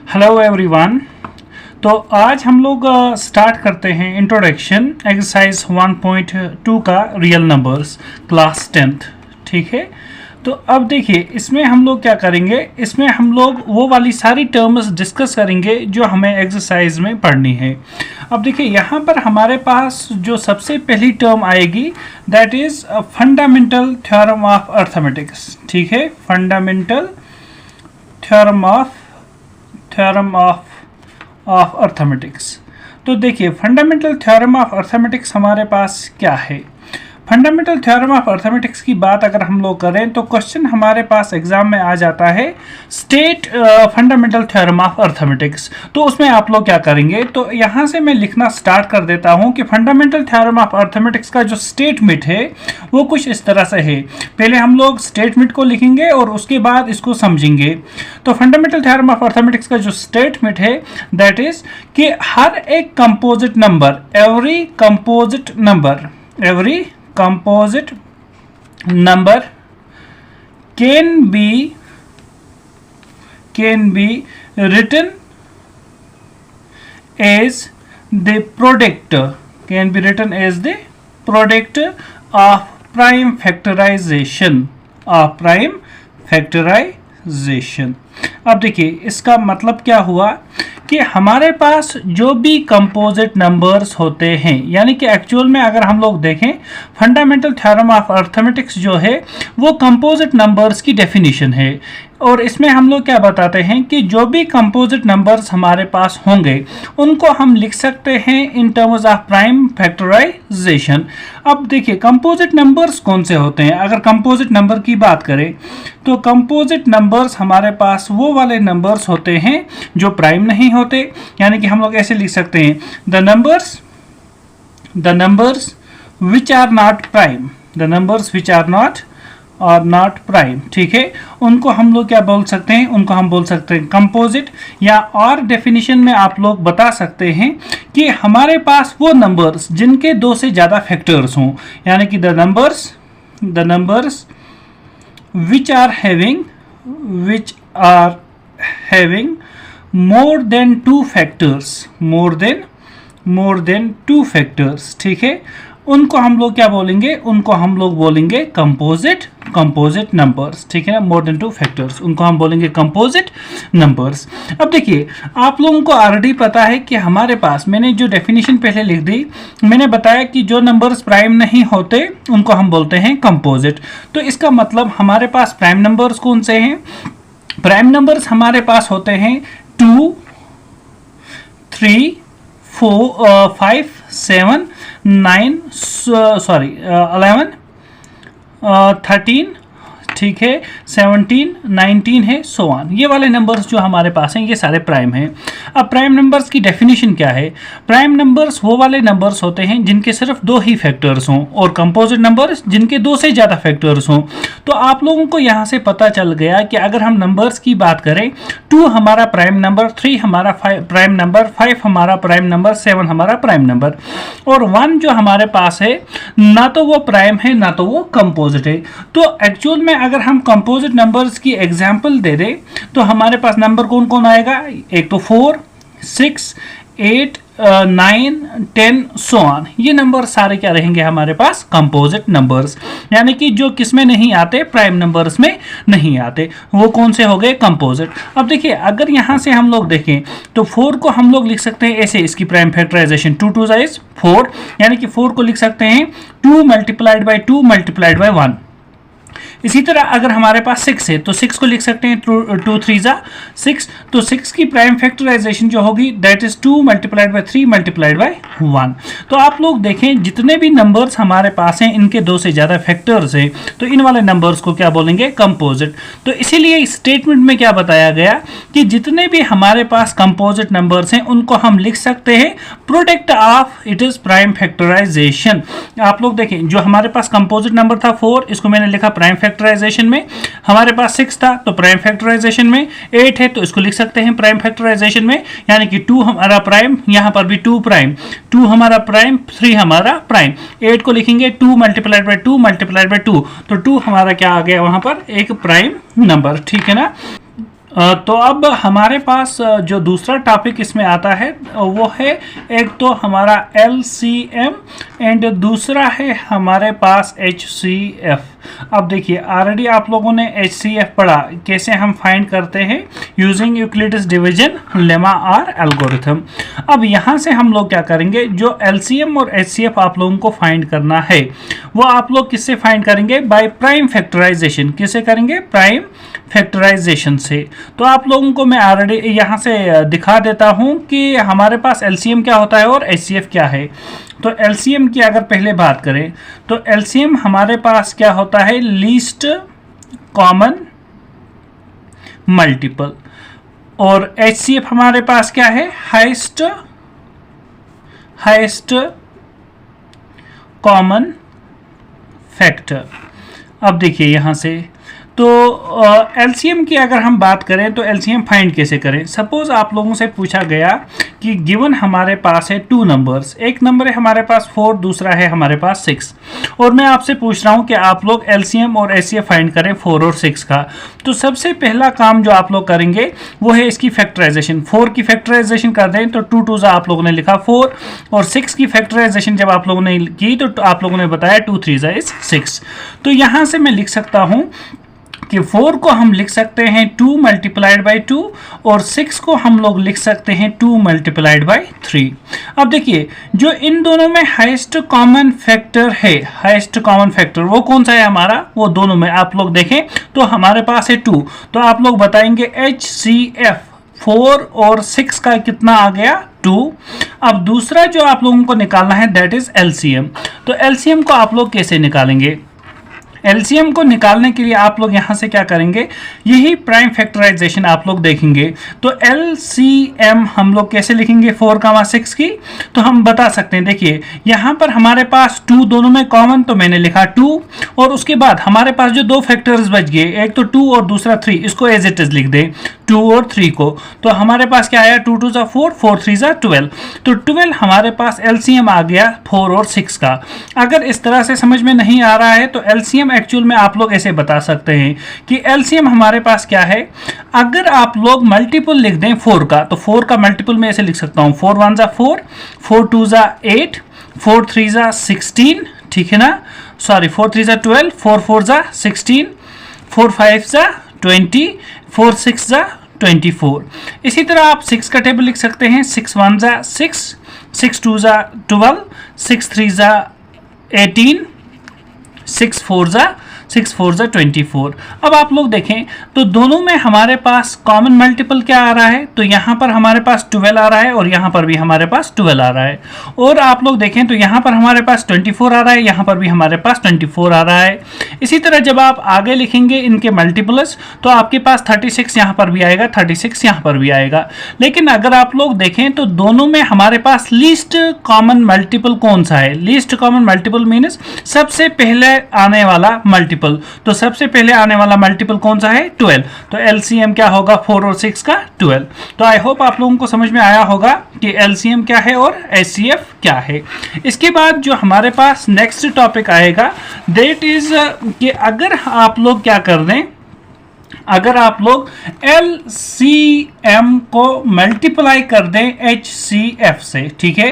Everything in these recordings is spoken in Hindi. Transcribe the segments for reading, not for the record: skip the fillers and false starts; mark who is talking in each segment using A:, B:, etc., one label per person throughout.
A: Hello everyone. तो आज हम लोग स्टार्ट करते हैं इंट्रोडक्शन एक्सरसाइज 1.2 का रियल नंबर्स क्लास 10th। ठीक है, तो अब देखिए इसमें हम लोग क्या करेंगे, इसमें हम लोग वो वाली सारी टर्म्स डिस्कस करेंगे जो हमें एक्सरसाइज में पढ़नी है। अब देखिए यहाँ पर हमारे पास जो सबसे पहली टर्म आएगी that is fundamental theorem of arithmetics. ठीक है, फंडामेंटल थ्योरम ऑफ अर्थमेटिक्स। तो देखिए फंडामेंटल थ्योरम ऑफ अर्थमेटिक्स हमारे पास क्या है। फंडामेंटल थ्योरम ऑफ अर्थमेटिक्स की बात अगर हम लोग करें तो क्वेश्चन हमारे पास एग्जाम में आ जाता है state fundamental theorem of arithmetics. तो उसमें आप लोग क्या करेंगे, तो यहाँ से मैं लिखना स्टार्ट कर देता हूँ कि फंडामेंटल थ्योरम ऑफ अर्थमेटिक्स का जो स्टेटमेंट है वो कुछ इस तरह से है। पहले हम लोग स्टेटमेंट को लिखेंगे और उसके बाद इसको समझेंगे। तो फंडामेंटल थ्योरम ऑफ अर्थमेटिक्स का जो स्टेटमेंट है दैट इज कि हर एक composite number, every composite number can be written as the product of prime factorization अब देखिए इसका मतलब क्या हुआ कि हमारे पास जो भी कंपोजिट नंबर्स होते हैं, यानी कि एक्चुअल में अगर हम लोग देखें फंडामेंटल थ्योरम ऑफ अर्थमेटिक्स जो है वो कंपोजिट नंबर्स की डेफिनेशन है। और इसमें हम लोग क्या बताते हैं कि जो भी कंपोजिट नंबर्स हमारे पास होंगे उनको हम लिख सकते हैं in terms of prime factorisation. अब देखिए कंपोजिट नंबर्स कौन से होते हैं। अगर कंपोजिट नंबर की बात करें तो कंपोजिट नंबर्स हमारे पास वो वाले नंबर्स होते हैं जो प्राइम नहीं होते, यानी कि हम लोग ऐसे लिख सकते हैं the numbers which are not prime. ठीक है, उनको हम लोग क्या बोल सकते हैं, उनको हम बोल सकते हैं कंपोजिट। या और डेफिनेशन में आप लोग बता सकते हैं कि हमारे पास वो नंबर्स जिनके दो से ज्यादा फैक्टर्स हों, यानी कि the numbers which are having more than two factors। ठीक है, उनको हम लोग क्या बोलेंगे, उनको हम लोग बोलेंगे कंपोजिट नंबर्स। ठीक है ना, मोर देन 2 फैक्टर्स, उनको हम बोलेंगे कंपोजिट नंबर्स। अब देखिए आप लोगों को ऑलरेडी पता है कि हमारे पास, मैंने जो डेफिनेशन पहले लिख दी, मैंने बताया कि जो नंबर्स प्राइम नहीं होते उनको हम बोलते हैं कंपोजिट। तो इसका मतलब हमारे पास प्राइम नंबर्स कौन से हैं। प्राइम नंबर्स हमारे पास होते हैं 2, 3, 4, 5, 7, 9 11, 13, ठीक है, 17, 19 है, सो ऑन। ये वाले नंबर्स जो हमारे पास हैं ये सारे प्राइम हैं। अब प्राइम नंबर्स की डेफिनेशन क्या है। प्राइम नंबर्स वो वाले नंबर्स होते हैं जिनके सिर्फ 2 ही फैक्टर्स हों, और कंपोजिट नंबर्स जिनके 2 से ज़्यादा फैक्टर्स हों। तो आप लोगों को यहाँ से पता चल गया कि अगर हम नंबर्स की बात करें 2 हमारा प्राइम नंबर, 3 हमारा प्राइम नंबर, 5 हमारा प्राइम नंबर, 7 हमारा प्राइम नंबर, और 1 जो हमारे पास है ना तो वो प्राइम है ना तो वो कंपोजिट है। तो एक्चुअल में अगर हम कंपोजिट नंबर्स की एग्जांपल दे दें तो हमारे पास नंबर कौन कौन आएगा, एक तो 4, 6, 8, 9, 10 सो ऑन। ये नंबर सारे क्या रहेंगे हमारे पास, कंपोजिट नंबर्स, यानी कि जो किसमें नहीं आते, प्राइम नंबर्स में नहीं आते, वो कौन से हो गए, कंपोजिट। अब देखिए अगर यहाँ से हम लोग देखें तो 4 को हम लोग लिख सकते हैं ऐसे, इसकी प्राइम फैक्टराइजेशन 2 2 इज 4, यानी कि 4 को लिख सकते हैं 2 मल्टीप्लाइड बाई 2 मल्टीप्लाइड बाई 1। इसी तरह अगर हमारे पास 6 है तो 6 को लिख सकते हैं 2 3 जा 6, तो 6 की प्राइम फैक्टराइजेशन जो होगी that is 2 multiplied by 3 multiplied by 1। तो आप लोग देखें जितने भी नंबर्स हमारे पास हैं इनके 2 से ज़्यादा फैक्टर्स हैं, तो इन वाले नंबर्स को क्या बोलेंगे, कंपोजिट। तो इसीलिए स्टेटमेंट में क्या बताया गया कि जितने भी हमारे पास कंपोजिट नंबर्स हैं उनको हम लिख सकते हैं product of it is prime factorisation. आप लोग देखें जो हमारे पास कंपोजिट नंबर था 4, इसको मैंने लिखा प्राइम फैक्टराइजेशन में। हमारे पास 6 था तो प्राइम फैक्टराइजेशन में, 8 है तो इसको लिख सकते हैं प्राइम फैक्टराइजेशन में, यानी कि 2 हमारा प्राइम, यहाँ पर भी 2 प्राइम, 2 हमारा प्राइम, 3 हमारा प्राइम। 8 को लिखेंगे 2 मल्टीप्लाइड बाई 2 मल्टीप्लाइड बाई 2, तो 2 हमारा क्या आ गया वहां पर, एक प्राइम नंबर। ठीक है ना। तो अब हमारे पास जो दूसरा टॉपिक इसमें आता है वो है, एक तो हमारा LCM एंड दूसरा है हमारे पास HCF। अब देखिए ऑलरेडी आप लोगों ने HCF पढ़ा, कैसे हम फाइंड करते हैं यूजिंग यूक्लिड्स डिवीजन लेमा और एल्गोरिथम। अब यहाँ से हम लोग क्या करेंगे, जो LCM और HCF आप लोगों को फाइंड करना है वो आप लोग किससे फाइंड करेंगे, बाय प्राइम फैक्टराइजेशन। किससे करेंगे, प्राइम फैक्टराइजेशन से। तो आप लोगों को मैं ऑलरेडी यहाँ से दिखा देता हूँ कि हमारे पास LCM क्या होता है और HCF क्या है। तो LCM की अगर पहले बात करें तो LCM हमारे पास क्या होता है, लीस्ट कॉमन मल्टीपल, और HCF हमारे पास क्या है, हाईएस्ट कॉमन फैक्टर। अब देखिए यहाँ से तो LCM की अगर हम बात करें तो LCM फाइंड कैसे करें। सपोज आप लोगों से पूछा गया कि गिवन हमारे पास है 2 नंबर्स, एक नंबर है हमारे पास 4, दूसरा है हमारे पास 6, और मैं आपसे पूछ रहा हूं कि आप लोग LCM और HCF फाइंड करें 4 और 6 का। तो सबसे पहला काम जो आप लोग करेंगे वो है इसकी फैक्टराइजेशन। 4 की फैक्टराइजेशन कर दें तो 2 2 आप लोगों ने लिखा 4, और 6 की फैक्टराइजेशन जब आप लोगों ने की तो आप लोगों ने बताया 2 3 इज 6। तो यहां से मैं लिख सकता हूं कि 4 को हम लिख सकते हैं 2 मल्टीप्लाइड बाई 2, और 6 को हम लोग लिख सकते हैं 2 मल्टीप्लाइड बाई 3। अब देखिए जो इन दोनों में हाईएस्ट कॉमन फैक्टर है, हाईएस्ट कॉमन फैक्टर वो कौन सा है हमारा, वो दोनों में आप लोग देखें तो हमारे पास है 2। तो आप लोग बताएंगे HCF 4 और 6 का कितना आ गया, 2। अब दूसरा जो आप लोगों को निकालना है दैट इज LCM। तो LCM को आप लोग कैसे निकालेंगे, LCM को निकालने के लिए आप लोग यहां से क्या करेंगे, यही प्राइम फैक्टराइजेशन आप लोग देखेंगे। तो LCM हम लोग कैसे लिखेंगे 4 का 6 की, तो हम बता सकते हैं। देखिए यहां पर हमारे पास 2 दोनों में कॉमन, तो मैंने लिखा 2, और उसके बाद हमारे पास जो 2 फैक्टर्स बच गए, एक तो 2 और दूसरा 3, इसको एज इट इज लिख दें 2 और 3 को। तो हमारे पास क्या आया, 2 2 4, 4 3 12। तो 12 हमारे पास LCM आ गया 4 और 6 का। अगर इस तरह से समझ में नहीं आ रहा है तो LCM एक्चुअल में आप लोग ऐसे बता सकते हैं कि LCM हमारे पास क्या है, अगर आप लोग मल्टीपल लिख दें 4 का, तो 4 का मल्टीपल मैं ऐसे लिख सकता हूं 4 1 4, 4 2 8, 4 3 16, ठीक है ना, सॉरी 4 3 12, 4 4 16, 4 5 20, 4 6 24। इसी तरह आप 6 का टेबल लिख सकते हैं, 6 1 6, 6 2 12, 6 3 18, 6 4 24। अब आप लोग देखें तो दोनों में हमारे पास कॉमन मल्टीपल क्या आ रहा है, तो यहाँ पर हमारे पास 12 आ रहा है और यहाँ पर भी हमारे पास 12 आ रहा है। और आप लोग देखें तो यहाँ पर हमारे पास 24 आ रहा है, यहाँ पर भी हमारे पास 24 आ रहा है। इसी तरह जब आप आगे लिखेंगे इनके मल्टीपल्स तो आपके पास 36 यहाँ पर भी आएगा, 36 यहाँ पर भी आएगा। लेकिन अगर आप लोग देखें तो दोनों में हमारे पास लीस्ट कॉमन मल्टीपल कौन सा है, लीस्ट कॉमन मल्टीपल मीन्स सबसे पहले आने वाला मल्टीपल। तो सबसे पहले आने वाला मल्टीपल कौन सा है, 12। तो LCM क्या होगा 4 और 6 का 12। तो आई होप आप लोगों को समझ में आया होगा कि LCM क्या है और HCF क्या है। इसके बाद जो हमारे पास नेक्स्ट टॉपिक आएगा दैट इज कि अगर आप लोग क्या कर दें, अगर आप लोग LCM को मल्टीप्लाई कर दें HCF से, ठीक है,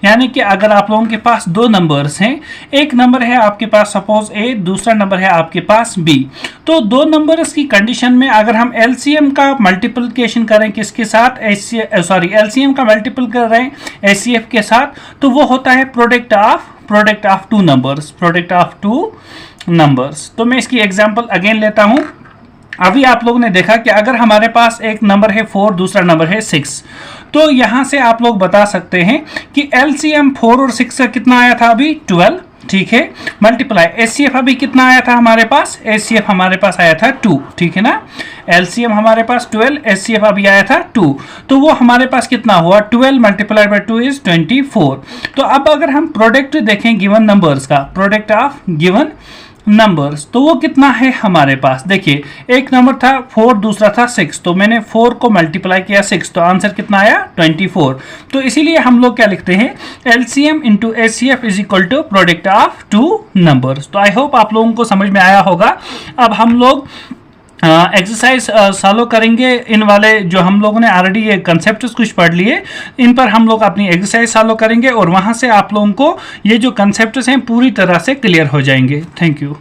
A: यानी कि अगर आप लोगों के पास 2 नंबर्स हैं, एक नंबर है आपके पास सपोज A, दूसरा नंबर है आपके पास B, तो 2 नंबर्स की कंडीशन में अगर हम LCM का मल्टीप्लिकेशन करें किसके साथ, LCM का मल्टीपल कर रहे हैं HCF के साथ, तो वो होता है product of 2 numbers, product of 2 numbers. तो मैं इसकी एग्जांपल अगेन लेता हूं। अभी आप लोगों ने देखा कि अगर हमारे पास एक नंबर है 4, दूसरा नंबर है 6, तो यहां से आप लोग बता सकते हैं कि LCM 4 और 6 का कितना आया था अभी 12, ठीक है, मल्टीप्लाई HCF अभी कितना आया था हमारे पास, HCF हमारे पास आया था 2, ठीक है ना, LCM हमारे पास 12, HCF अभी आया था 2, तो वो हमारे पास कितना हुआ 12 मल्टीप्लाइड बाई 2 इज 24। तो अब अगर हम प्रोडक्ट देखें गिवन नंबर्स का, प्रोडक्ट ऑफ गिवन नंबर्स, तो वो कितना है हमारे पास, देखिए एक नंबर था 4, दूसरा था 6, तो मैंने 4 को मल्टीप्लाई किया 6, तो आंसर कितना आया 24। तो इसीलिए हम लोग क्या लिखते हैं LCM into HCF is equal to product of 2 numbers. तो आई होप आप लोगों को समझ में आया होगा। अब हम लोग एक्सरसाइज सॉल्व करेंगे। इन वाले जो हम लोगों ने ऑलरेडी ये कंसेप्ट कुछ पढ़ लिए, इन पर हम लोग अपनी एक्सरसाइज सॉल्व करेंगे और वहाँ से आप लोगों को ये जो कंसेप्ट हैं पूरी तरह से क्लियर हो जाएंगे। Thank you.